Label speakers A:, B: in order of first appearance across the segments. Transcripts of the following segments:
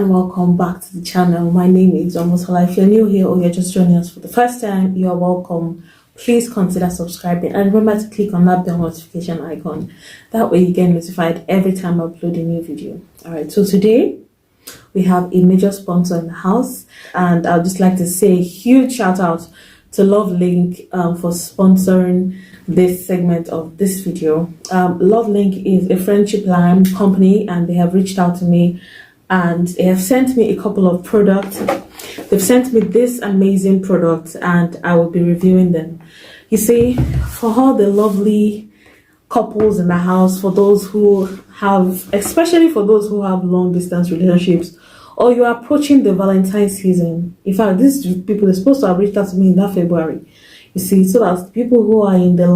A: and welcome back to the channel. My name is Tola. If you're new here or you're just joining us for the first time, you are welcome. Please consider subscribing and remember to click on that bell notification icon. That way you get notified every time I upload a new video. Alright, so today we have a major sponsor in the house, and I'd just like to say a huge shout out to Lovelink for sponsoring this segment of this video. Lovelink is a friendship line company, and they have reached out to me and they have sent me a couple of products. They've sent me this amazing product and I will be reviewing them. You see, for all the lovely couples in the house, for those who have, especially for those who have long distance relationships, or you're approaching the Valentine's season. In fact, these people are supposed to have reached out to me in that February. You see, so that's people who are in the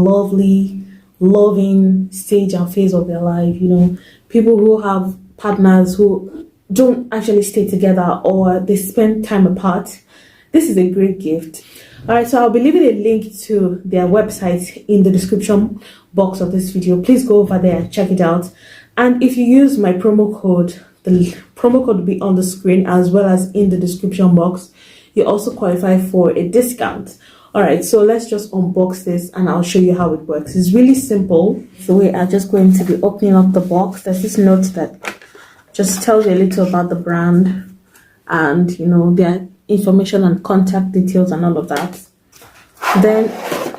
A: loving stage and phase of their life, you know, people who have partners who don't actually stay together or they spend time apart. This is a great gift. All right, so I'll be leaving a link to their website in the description box of this video. Please go over there and check it out. And if you use my promo code, the promo code will be on the screen as well as in the description box. You also qualify for a discount. All right, so let's just unbox this and I'll show you how it works. It's really simple. So we are just going to be opening up the box. There's this note that just tells you a little about the brand and, you know, their information and contact details and all of that. Then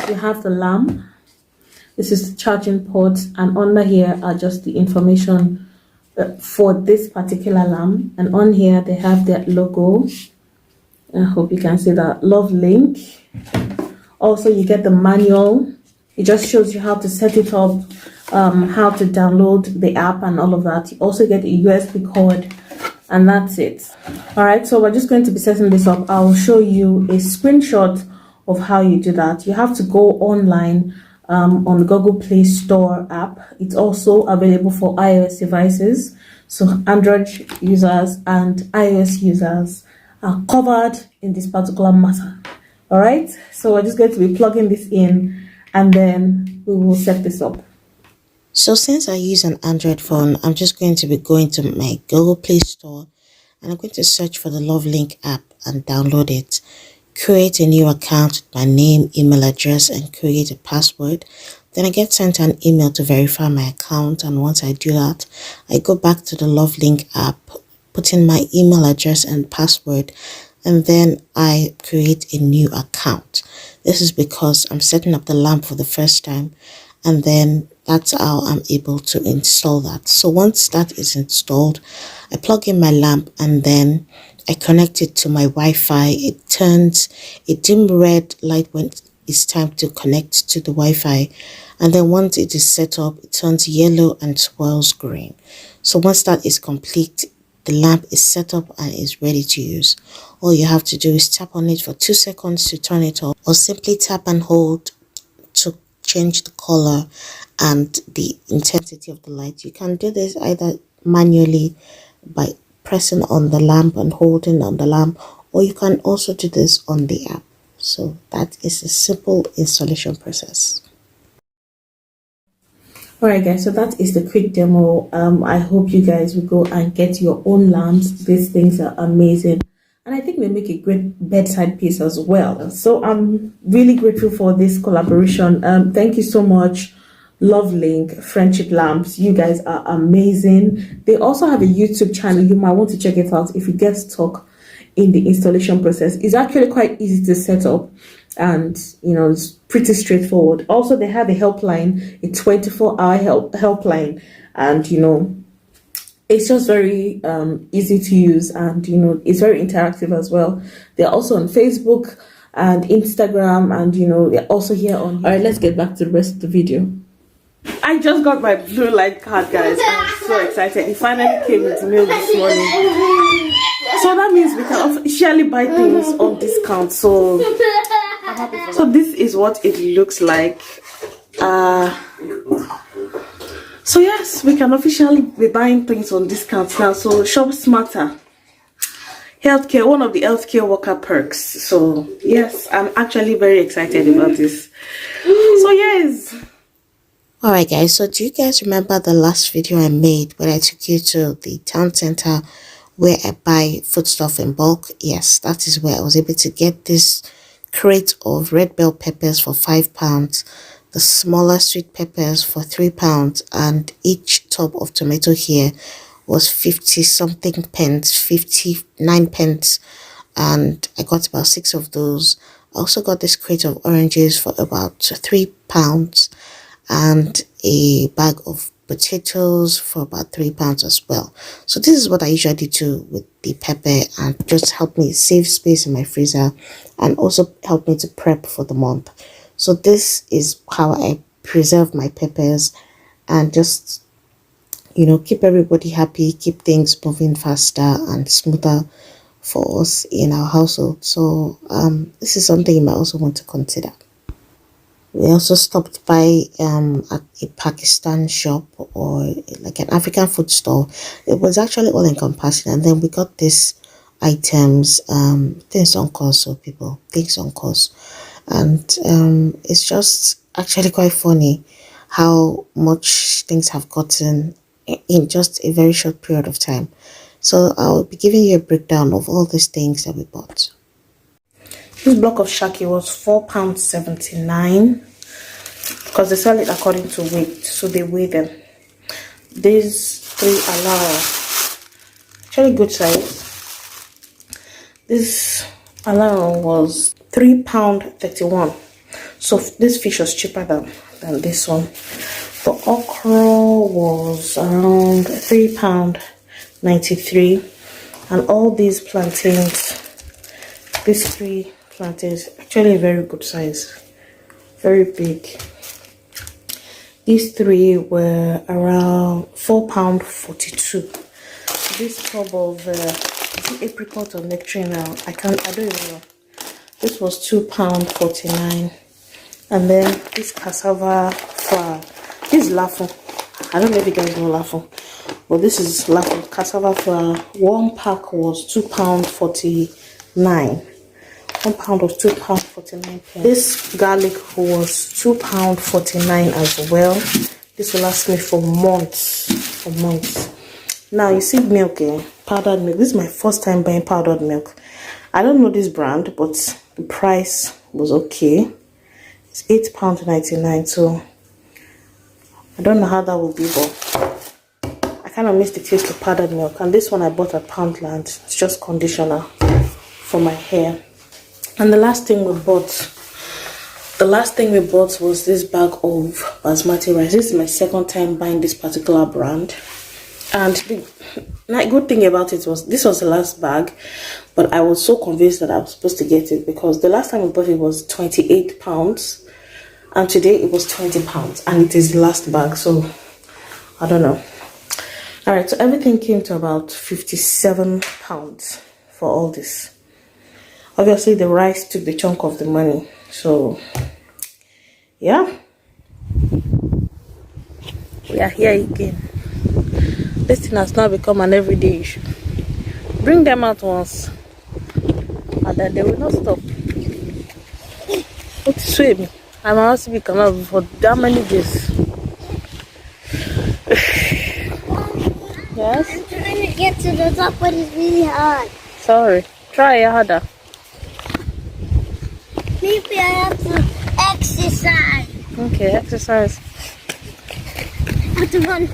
A: you have the lamp. This is the charging port, and under here are just the information for this particular lamp. And on here they have their logo. I hope you can see that, Lovelink. Also, you get the manual. It just shows you how to set it up, how to download the app and all of that. You also get a USB cord, and that's it. All right, so we're just going to be setting this up. I'll show you a screenshot of how you do that. You have to go online on the Google Play Store app. It's also available for iOS devices, so Android users and iOS users are covered in this particular matter. All right, so we're just going to be plugging this in and then we will set this up.
B: So since I use an Android phone, I'm just going to be going to my Google Play Store and I'm going to search for the Lovelink app and download it. Create a new account with my name, email address, and create a password. Then I get sent an email to verify my account, and once I do that, I go back to the Lovelink app, put in my email address and password, and then I create a new account. This is because I'm setting up the lamp for the first time, and then that's how I'm able to install that. So once that is installed, I plug in my lamp and then I connect it to my Wi-Fi. It turns a dim red light when it's time to connect to the Wi-Fi. And then once it is set up, it turns yellow and swirls green. So once that is complete, the lamp is set up and is ready to use. All you have to do is tap on it for 2 seconds to turn it off, or simply tap and hold to change the color and the intensity of the light. You can do this either manually by pressing on the lamp and holding on the lamp, or you can also do this on the app. So that is a simple installation process.
A: Alright guys, so that is the quick demo. I hope you guys will go and get your own lamps. These things are amazing, and I think they make a great bedside piece as well. So I'm really grateful for this collaboration. Thank you so much, Lovelink Friendship Lamps. You guys are amazing. They also have a YouTube channel. You might want to check it out if you get stuck in the installation process. It's actually quite easy to set up, and you know, it's pretty straightforward. Also, they have a helpline, a 24-hour helpline, and you know, it's just very easy to use, and you know, it's very interactive as well. They're also on Facebook and Instagram, and you know, they're also here on. All right, let's get back to the rest of the video. I just got my blue light card, guys. I'm so excited. It finally came into mail this morning. So that means we can officially buy things on discount. So I'm happy for that. So this is what it looks like. So yes, we can officially be buying things on discounts now. So shop smarter. Healthcare, one of the healthcare worker perks. So yes, I'm actually very excited about this. So yes.
B: Alright guys, so do you guys remember the last video I made when I took you to the town center where I buy foodstuff in bulk. Yes, that is where I was able to get this crate of red bell peppers for £5, the smaller sweet peppers for £3, and each tub of tomato here was 50 something pence, 59 pence, and I got about 6 of those. I also got this crate of oranges for about £3, and a bag of potatoes for about £3 as well. So this is what I usually do with the pepper, and just help me save space in my freezer and also help me to prep for the month. So this is how I preserve my peppers and just, you know, keep everybody happy, keep things moving faster and smoother for us in our household. So this is something you might also want to consider. We also stopped by at a Pakistan shop, or like an African food store. It was actually all encompassing, and then we got these items, things on course, so people, things on course. And it's just actually quite funny how much things have gotten in just a very short period of time. So I'll be giving you a breakdown of all these things that we bought.
A: This block of shaki was £4.79 because they sell it according to weight, so they weigh them. These 3 alara, actually good size. This alara was £3.31, so this fish was cheaper than this one. The okra was around £3.93, and all these plantains, these 3 plantains, actually a very good size, very big. These 3 were around £4.42. This tub of apricot or nectarine, I don't even know. This was £2.49. And then this cassava flour, this is lafun. I don't know if you guys know lafun, but this is lafun cassava flour. 1 pack was £2.49. 1 pound was £2.49. This garlic was £2.49 as well. This will last me for months. Now you see milk, powdered milk. This is my first time buying powdered milk. I don't know this brand, but the price was okay. It's £8.99, so I don't know how that will be, but I kind of miss the taste of powdered milk. And this one I bought at Poundland. It's just conditioner for my hair. And the last thing we bought was this bag of basmati rice. This is my second time buying this particular brand, and the good thing about it was this was the last bag, but I was so convinced that I was supposed to get it because the last time we bought it was £28, and today it was £20, and it is the last bag, so I don't know. All right, so everything came to about £57 for all this. Obviously the rice took the chunk of the money, so yeah, we are here again. This thing has now become an everyday issue. Bring them out once and then they will not stop. What swim? I must be come out for that many days. Yes?
C: I'm trying to get to the top, but it's really hard.
A: Sorry, try harder.
C: Maybe I have to exercise.
A: Okay, exercise.
C: I have to run.